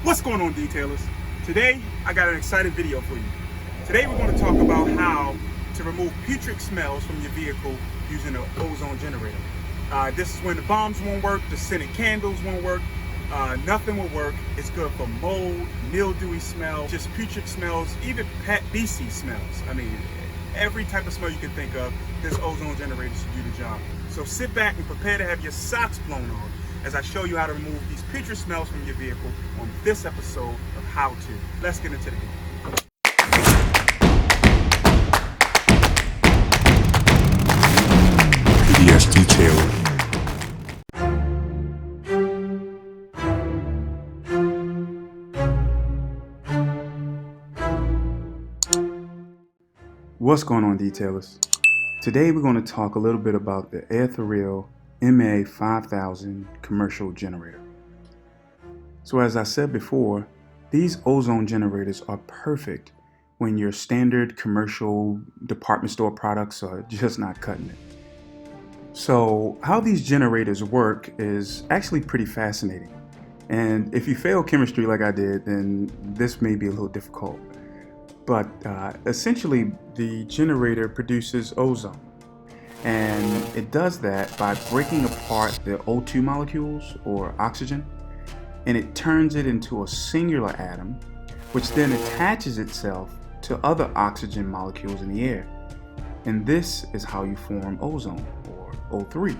What's going on, detailers? Today I got an exciting video for you. Today we're going to talk about how to remove putrid smells from your vehicle using an ozone generator. This is when the bombs won't work, the scented candles won't work, nothing will work. It's good for mold, mildewy smell, just putrid smells, even pet feces smells. I mean, every type of smell you can think of, this ozone generator should do the job. So sit back and prepare to have your socks blown off as I show you how to remove these putrid smells from your vehicle on this episode of How To. Let's get into the video. PDS Detail. What's going on, detailers? Today we're going to talk a little bit about the AIRTHEREAL MA5000 commercial generator. So as I said before, these ozone generators are perfect when your standard commercial department store products are just not cutting it. So how these generators work is actually pretty fascinating. And if you fail chemistry like I did, then this may be a little difficult. But essentially, the generator produces ozone. And it does that by breaking apart the O2 molecules, or oxygen, and it turns it into a singular atom, which then attaches itself to other oxygen molecules in the air. And this is how you form ozone, or O3.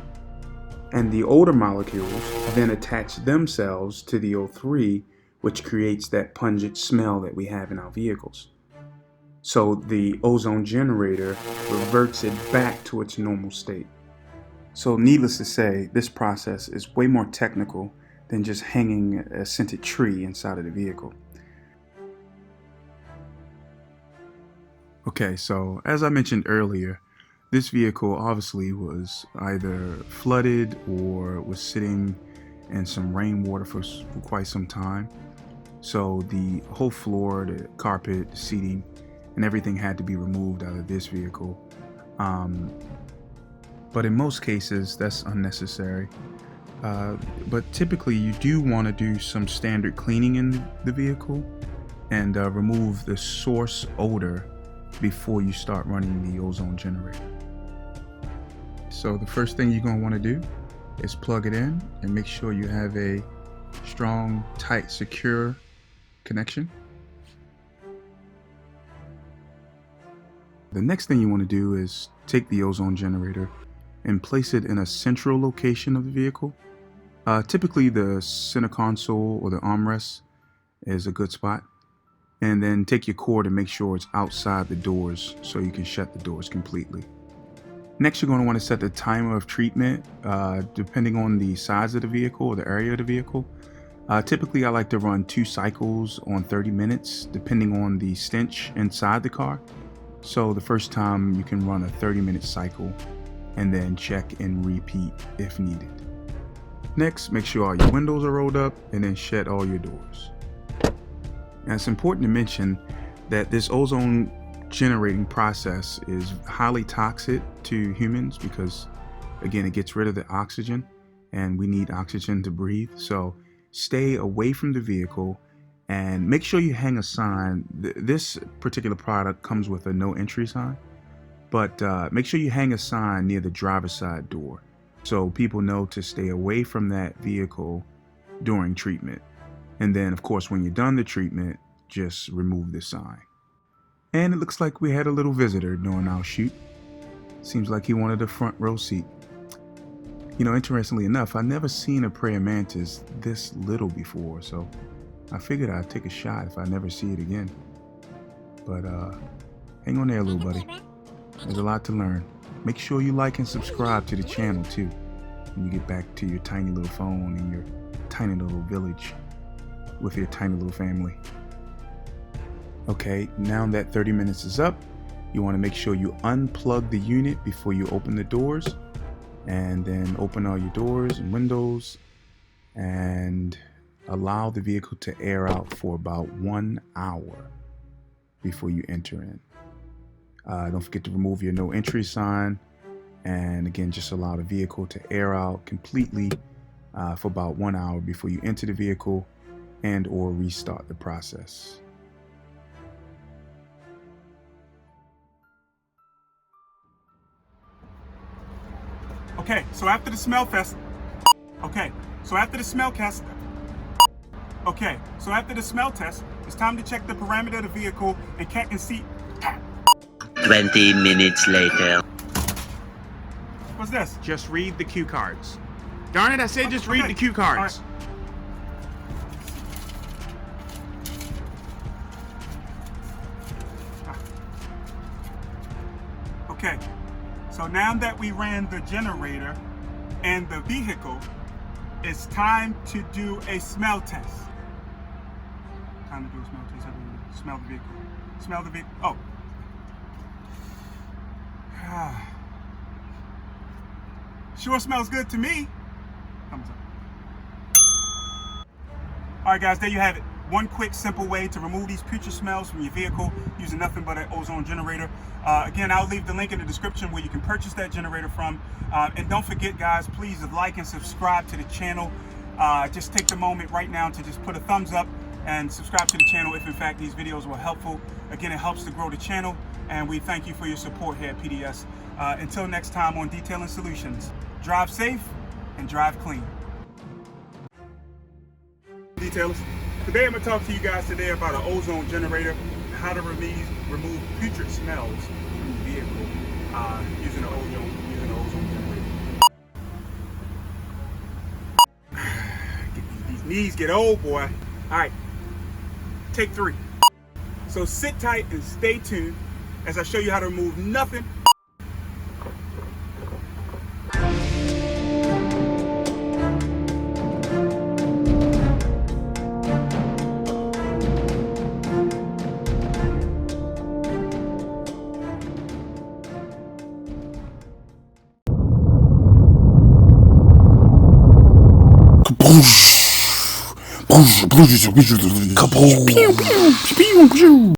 And the odor molecules then attach themselves to the O3, which creates that pungent smell that we have in our vehicles. So the ozone generator reverts it back to its normal state. So needless to say, this process is way more technical than just hanging a scented tree inside of the vehicle. Okay, so as I mentioned earlier, this vehicle obviously was either flooded or was sitting in some rainwater for quite some time. So the whole floor, the carpet, the seating, and everything had to be removed out of this vehicle. But in most cases, that's unnecessary. But typically, you do want to do some standard cleaning in the vehicle and remove the source odor before you start running the ozone generator. So the first thing you're going to want to do is plug it in and make sure you have a strong, tight, secure connection. The next thing you want to do is take the ozone generator and place it in a central location of the vehicle. Typically the center console or the armrest is a good spot. And then take your cord and make sure it's outside the doors so you can shut the doors completely. Next, you're going to want to set the timer of treatment depending on the size of the vehicle or the area of the vehicle. Typically I like to run 2 cycles on 30 minutes depending on the stench inside the car. So the first time you can run a 30-minute cycle and then check and repeat if needed. Next, make sure all your windows are rolled up and then shut all your doors. Now it's important to mention that this ozone generating process is highly toxic to humans because, again, it gets rid of the oxygen and we need oxygen to breathe. So stay away from the vehicle and make sure you hang a sign. This particular product comes with a no entry sign, but make sure you hang a sign near the driver's side door so people know to stay away from that vehicle during treatment. And then, of course, when you're done the treatment, just remove the sign. And it looks like we had a little visitor during our shoot. Seems like he wanted a front row seat. You know, interestingly enough, I've never seen a praying mantis this little before, so I figured I'd take a shot if I never see it again. But hang on there, little buddy. There's a lot to learn. Make sure you like and subscribe to the channel too when you get back to your tiny little phone and your tiny little village with your tiny little family. Okay, now that 30 minutes is up, you want to make sure you unplug the unit before you open the doors, and then open all your doors and windows and allow the vehicle to air out for about 1 hour before you enter in. Don't forget to remove your no entry sign, and again, just allow the vehicle to air out completely for about 1 hour before you enter the vehicle and or restart the process. Okay, so after the smell test, after the smell test, it's time to check the parameter of the vehicle and see. 20 minutes later. What's this? Just read the cue cards. Darn it, I said just read Okay. the cue cards. Okay, so now that we ran the generator and the vehicle, it's time to do a smell test. Time to do a smell test. Smell the vehicle. Smell the vehicle. Oh. Sure smells good to me. Thumbs up. All right, guys, there you have it. One quick, simple way to remove these putrid smells from your vehicle using nothing but an ozone generator. Again, I'll leave the link in the description where you can purchase that generator from. And don't forget, guys, please like and subscribe to the channel. Just take the moment right now to just put a thumbs up and subscribe to the channel if, in fact, these videos were helpful. Again, it helps to grow the channel, and we thank you for your support here at PDS. Until next time on Detailing Solutions, drive safe and drive clean. Detailers. Today I'm going to talk to you guys today about an ozone generator and how to remove putrid smells from the vehicle using an ozone generator. These knees get old, boy. All right, take 3. So sit tight and stay tuned as I show you how to remove nothing. Kaboom!